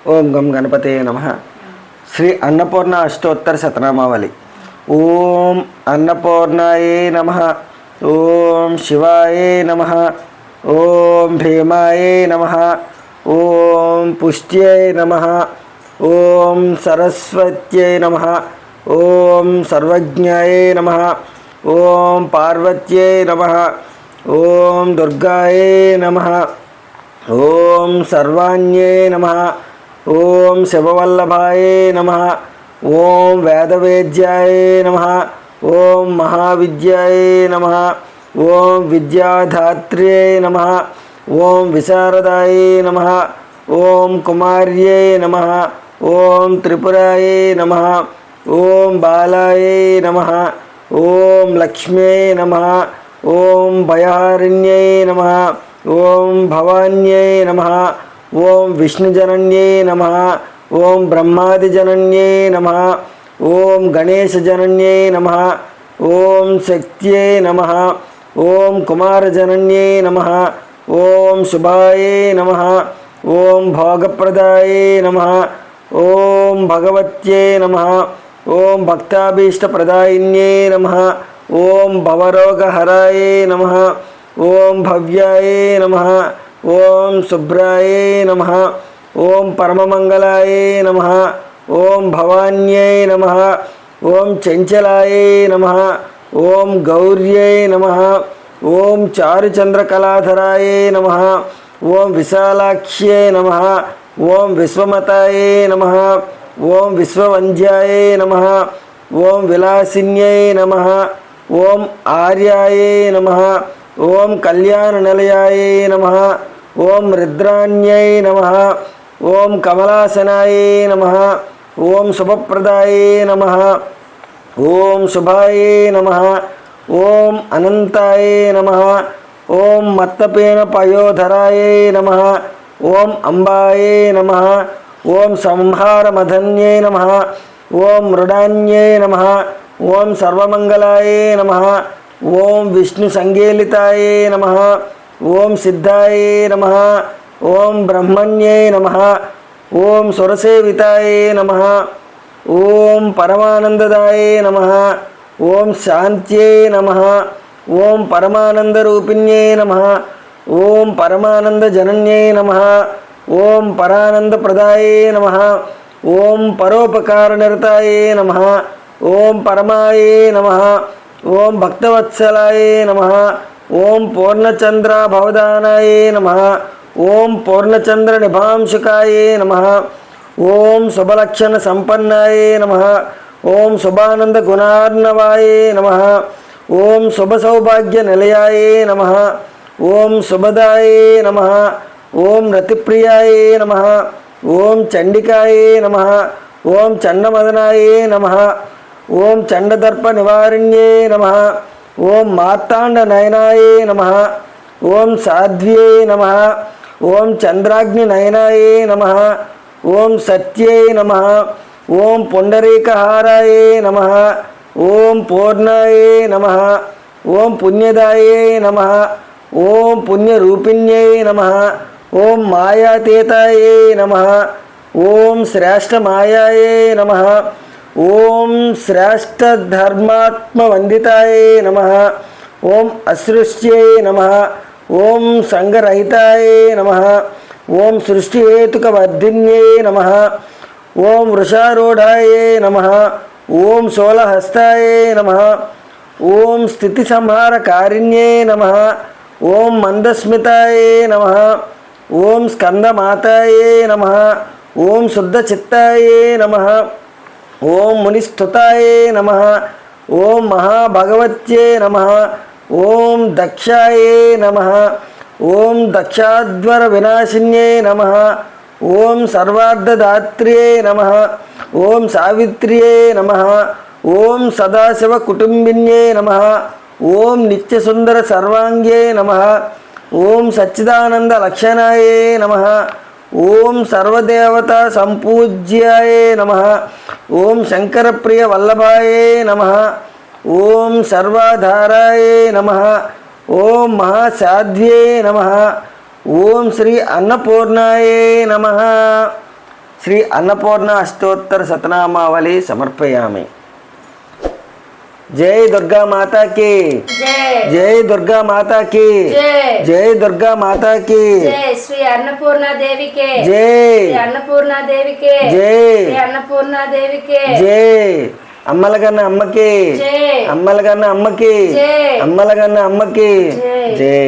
ఓం గం గణపతే నమః. శ్రీ అన్నపూర్ణ అష్టోత్తర శతనామావళి. ఓం అన్నపూర్ణాయే నమః. ఓం శివాయే నమః. ఓం భీమాయే నమః. ఓం పుష్ట్యై నమః. ఓం సరస్వత్యై నమః. ఓం సర్వజ్ఞాయే నమః. ఓం పార్వత్యై నమః. ఓం దుర్గాయే నమః. ఓం సర్వాణ్యే నమః. ఓం శివవల్లభాయే నమః. ఓం వేదవేద్యాయే నమః. ఓం మహావిద్యాయే నమః. ఓం విద్యాధాత్ర్యై నమః. ఓం విశారదాయే నమః. ఓం కుమార్యై నమః. ఓం త్రిపురాయే నమః. ఓం బాలాయే నమః. ఓం లక్ష్మ్యై నమః. ఓం భయహారిణ్యై నమః. ఓం భవాన్యై నమః. ఓం విష్ణుజనన్యై నమః. ఓం బ్రహ్మాదిజనన్యై నమః. ఓం గణేశజనన్యై నమః. ఓం శక్త్యై నమః. ఓం కుమారజనన్యై నమః. ఓం శుభాయై నమః. ఓం భోగప్రదాయై నమః. ఓం భగవత్యై నమః. ఓం భక్తాభీష్టప్రదాయిన్యై నమః. ఓం భవరోగహరాయై నమః. ఓం భవ్యాయే నమః. ఓం శుభ్రాయే నమః. ఓం పరమమంగళాయే నమః. ఓం భవాన్యై నమః. ఓం చంచలాయే నమః. ఓం గౌర్యై నమః. ఓం చారుచంద్రకళాధరాయే నమః. ఓం విశాలాక్ష్యై నమః. ఓం విశ్వమతాయే నమః. ఓం విశ్వవంద్యాయే నమః. ఓం విలాసిన్యై నమః. ఓం ఆర్యాయే నమః. ఓం కళ్యాణనిలయాయే నమః. ఓం రుద్రాణ్యై నమః. ఓం కమలాసనాయే నమః. ఓం శుభప్రదాయే నమః. ఓం శుభాయే నమః. ఓం అనంతాయే నమః. ఓం మత్తపేన పయోధరాయే నమః. ఓం అంబాయే నమః. ఓం సంహారమధన్యై నమః. ఓం మృడాన్యై నమః. ఓం సర్వమంగళాయే నమః. ఓం విష్ణు సంగేలితాయే నమః. ఓం సిద్ధాయే నమః. ఓం బ్రహ్మణ్యై నమః. ఓం సురసేవితాయే నమః. ఓం పరమానందదాయే నమః. ఓం శాంత్యై నమః. ఓం పరమానందరూపిణ్యై నమః. ఓం పరమానందజనన్యై నమః. ఓం పరానందప్రదాయే నమః. ఓం పరోపకారనిరతాయే నమః. ఓం పరమాయే నమః. ఓం భక్తవత్సలాయే నమః. ఓం పూర్ణచంద్రాభవదానాయే నమః. ఓం పూర్ణచంద్ర నిభాంశుకాయే నమః. ఓం శుభలక్షణ సంపన్నాయే నమః. ఓం శుభానంద గుణార్ణవాయే నమః. ఓం శుభ సౌభాగ్య నిలయాయే నమః. ఓం శుభదాయే నమః. ఓం రతిప్రియాయే నమః. ఓం చండికాయే నమః. ఓం చండమదనాయే నమః. ఓం చండదర్ప నివారిణ్యే నమః. ఓం మార్తాండ నయనాయే నమః. ఓం సాధ్వ్యే నమః. ఓం చంద్రాగ్ని నయనాయే నమః. ఓం సత్యై నమః. ఓం పుండరీకహారాయే నమః. ఓం పూర్ణాయే నమః. ఓం పుణ్యదాయే నమః. ఓం పుణ్యరూపిణ్యై నమః. ఓం మాయాతీతాయే నమః. ఓం శ్రేష్టమాయాయే నమః. ఓం శ్రేష్టధర్మాత్మవందితాయే నమః. ఓం అసృష్ట్యై నమః. ఓం సంగరహితాయే నమః. ఓం సృష్టిహేతుకవర్ధిన్యై నమః. ఓం వృషారూఢాయే నమః. ఓం శూలహస్తాయే నమః. ఓం స్థితిసంహారకారిణ్యై నమః. ఓం మందస్మితాయే నమః. ఓం స్కందమాతాయే నమః. ఓం శుద్ధచిత్తాయే నమః. ఓం మునిస్తుతాయే నమః. ఓం మహాభగవత్యే నమః. ఓం దక్షాయే నమః. ఓం దక్షాధ్వర వినాశిన్యై నమః. ఓం సర్వార్ధదాత్ర్యై నమః. ఓం సావిత్ర్యై నమః. ఓం సదాశివ కుటుంబిన్యై నమః. ఓం నిత్యసుందర సర్వాంగ్యై నమః. ఓం సచ్చిదానంద లక్షణాయే నమః. ఓం సర్వదేవతా సంపూజ్యాయే నమః. ఓం శంకరప్రియ వల్లభాయే నమః. ఓం సర్వాధారాయే నమః. ఓం మహాసాధ్వ్యే నమః. ఓం శ్రీ అన్నపూర్ణాయే నమః. శ్రీ అన్నపూర్ణ అష్టోత్తర శతనామావళి సమర్పయామి. జై దుర్గా మాతాకి, జై దుర్గా మాతాకి, జై దుర్గా మాతాకి, శ్రీ అన్నపూర్ణాదేవికే, జై అన్నపూర్ణాదేవికే, జై అన్నపూర్ణాదేవికే, జై అమ్మలగన్న అమ్మకి, అమ్మలగన్న అమ్మకి, అమ్మలగన్న అమ్మకి, జై.